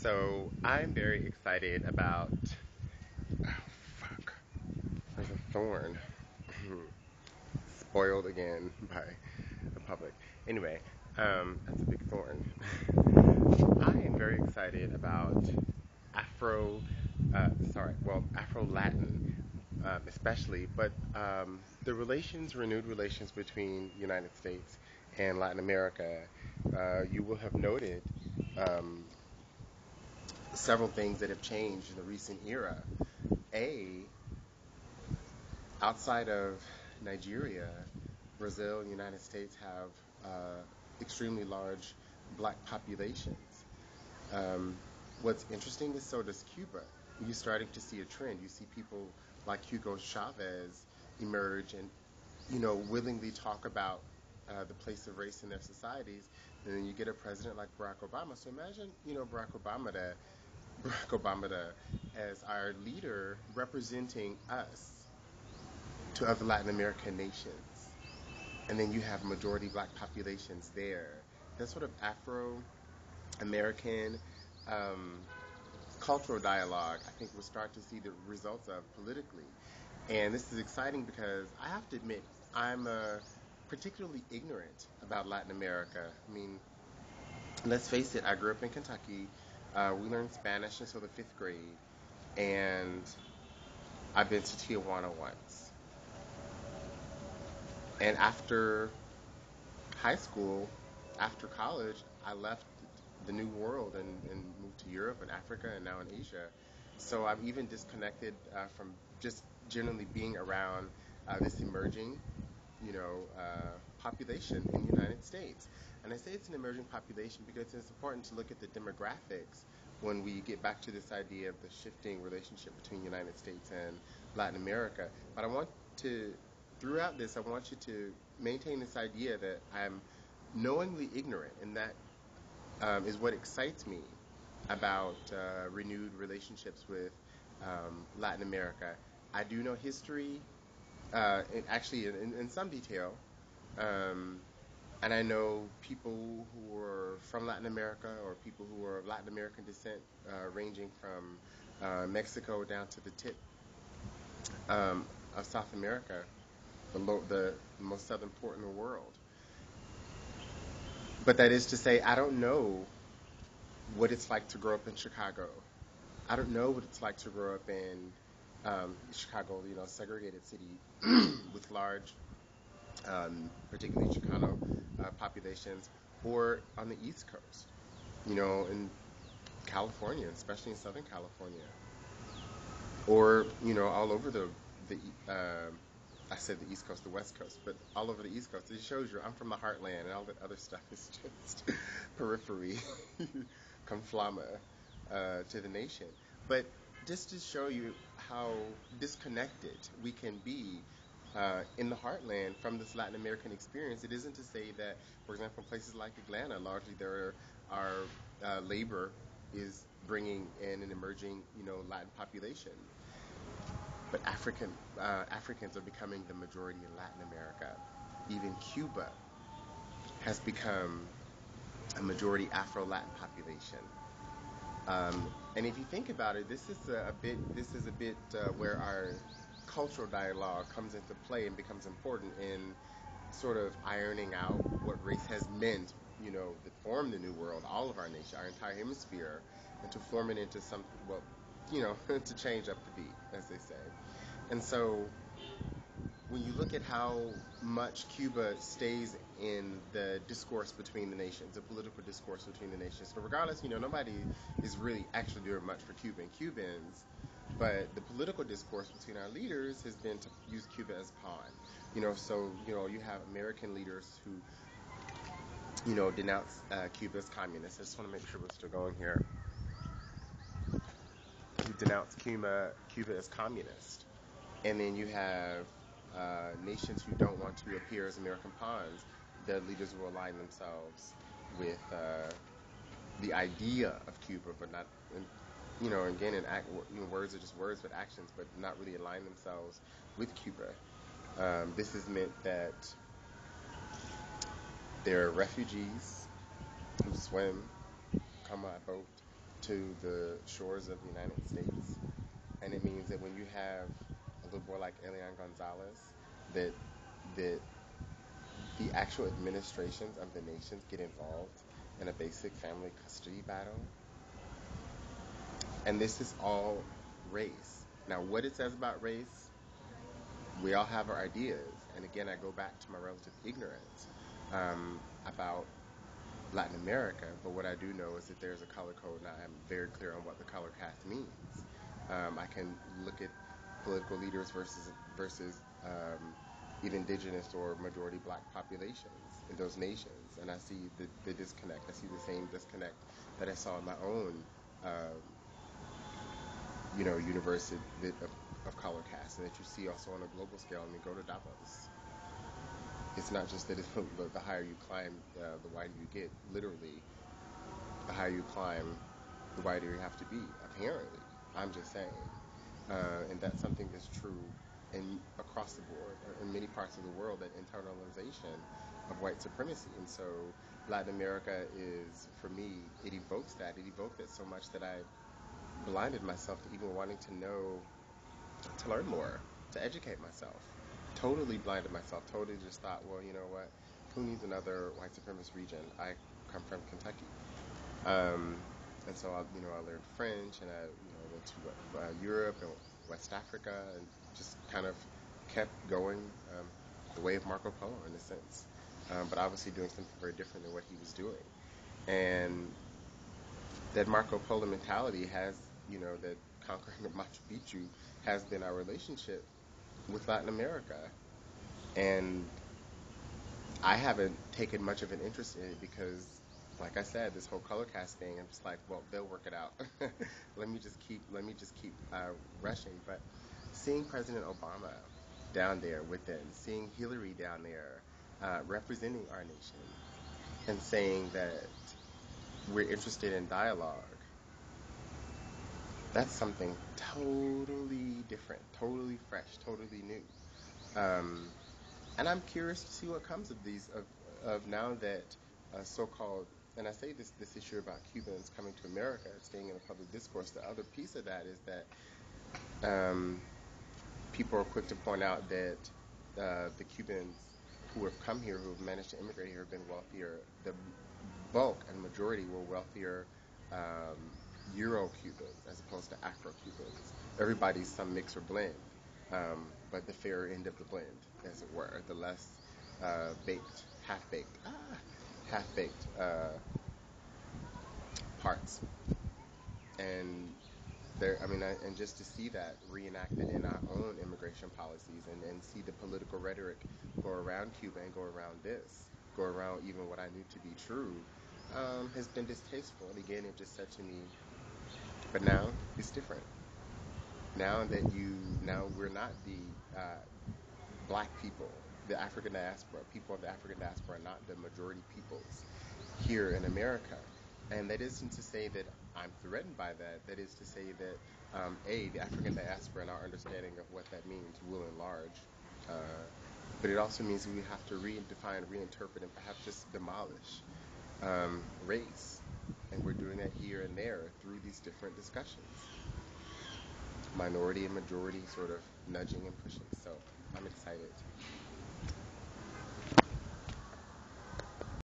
So I'm very excited about. Oh, fuck. There's a thorn. Spoiled again by the public. Anyway, that's a big thorn. I am very excited about Afro, Afro Latin, especially, but the renewed relations between the United States and Latin America. You will have noted um, several things that have changed in the recent era. A, outside of Nigeria, Brazil and the United States have extremely large black populations. Um, what's interesting is so does Cuba. You're starting to see a trend. You see people like Hugo Chavez emerge and, willingly talk about the place of race in their societies. And then you get a president like Barack Obama. So imagine, Barack Obama as our leader representing us to other Latin American nations. And then you have majority black populations there. That sort of Afro-American cultural dialogue, I think we'll start to see the results of politically. And this is exciting because I have to admit, I'm particularly ignorant about Latin America. I mean, let's face it, I grew up in Kentucky. We learned Spanish until the fifth grade. And I've been to Tijuana once. And after high school, after college, I left the new world and moved to Europe and Africa and now in Asia. So I'm even disconnected from just generally being around this emerging, population in the United States. And I say it's an emerging population because it's important to look at the demographics when we get back to this idea of the shifting relationship between the United States and Latin America. But throughout this, I want you to maintain this idea that I'm knowingly ignorant, and that is what excites me about renewed relationships with Latin America. I do know history, actually in some detail, and I know people who are from Latin America or people who are of Latin American descent, ranging from Mexico down to the tip of South America, the most southern port in the world. But that is to say, I don't know what it's like to grow up in Chicago. I don't know what it's like to grow up in Chicago, segregated city with large, particularly Chicano populations, or on the East Coast, in California, especially in Southern California, or all over I said the East Coast, the West Coast, but all over the East Coast. It shows you I'm from the heartland, and all that other stuff is just periphery, conflama to the nation. But just to show you how disconnected we can be in the heartland from this Latin American experience, it isn't to say that, for example, places like Atlanta, largely our labor is bringing in an emerging, Latin population. But Africans are becoming the majority in Latin America. Even Cuba has become a majority Afro-Latin population. And if you think about it, this is a bit where our cultural dialogue comes into play and becomes important in sort of ironing out what race has meant, that formed the New World, all of our nation, our entire hemisphere, and to form it into something, to change up the beat, as they say. And so when you look at how much Cuba stays in the discourse between the nations, the political discourse between the nations, so regardless, nobody is really actually doing much for Cuba and Cubans, but the political discourse between our leaders has been to use Cuba as a pawn. So, you have American leaders who, denounce Cuba as communist. I just want to make sure we're still going here. Who denounce Cuba as communist. And then you have nations who don't want to appear as American pawns. Their leaders will align themselves with the idea of Cuba, but not, again, words are just words, but actions, but not really align themselves with Cuba. This has meant that there are refugees who swim, come by boat, to the shores of the United States. And it means that when you have a little boy like Elian Gonzalez, that that the actual administrations of the nations get involved in a basic family custody battle. And this is all race. Now, what it says about race, we all have our ideas. And again, I go back to my relative ignorance about Latin America, but what I do know is that there's a color code, and I am very clear on what the color cast means. I can look at political leaders versus even indigenous or majority black populations in those nations, and I see the disconnect. I see the same disconnect that I saw in my own, um, universe of color cast, and that you see also on a global scale. I mean, go to Davos. It's not just that it's, the higher you climb, the wider you get. Literally, the higher you climb, the wider you have to be. Apparently, I'm just saying, and that's something that's true in across the board in many parts of the world. That internalization of white supremacy, and so Latin America is, for me, it evokes that. It evoked it so much that I blinded myself to even wanting to know, to learn more, to educate myself. Totally blinded myself. Totally just thought, well, you know what? Who needs another white supremacist region? I come from Kentucky. Um, and so I learned French, and I, went to Europe and West Africa, and just kind of kept going the way of Marco Polo in a sense, but obviously doing something very different than what he was doing. And that Marco Polo mentality has, that conquering of Machu Picchu has been our relationship with Latin America. And I haven't taken much of an interest in it because, like I said, this whole color cast thing, I'm just like, well, they'll work it out. Let me just keep rushing. But seeing President Obama down there with them, seeing Hillary down there representing our nation, and saying that we're interested in dialogue, that's something totally different, totally fresh, totally new. Um, and I'm curious to see what comes of these, of now that so-called, and I say this issue about Cubans coming to America, staying in the public discourse. The other piece of that is that people are quick to point out that the Cubans who have come here, who have managed to immigrate here, have been wealthier. The bulk and majority were wealthier Euro Cubans as opposed to Afro Cubans. Everybody's some mix or blend, but the fairer end of the blend, as it were, the less baked, half baked parts. And there, I mean, and just to see that reenacted in our own immigration policies, and see the political rhetoric go around Cuba and go around this, go around even what I knew to be true, has been distasteful. And again, it just said to me, but now it's different. Now we're not the black people, the African diaspora, people of the African diaspora are not the majority peoples here in America. And that isn't to say that I'm threatened by that. That is to say that, the African diaspora and our understanding of what that means will enlarge. Uh, but it also means we have to redefine, reinterpret, and perhaps just demolish race. And we're doing that here and there through these different discussions. Minority and majority sort of nudging and pushing. So I'm excited.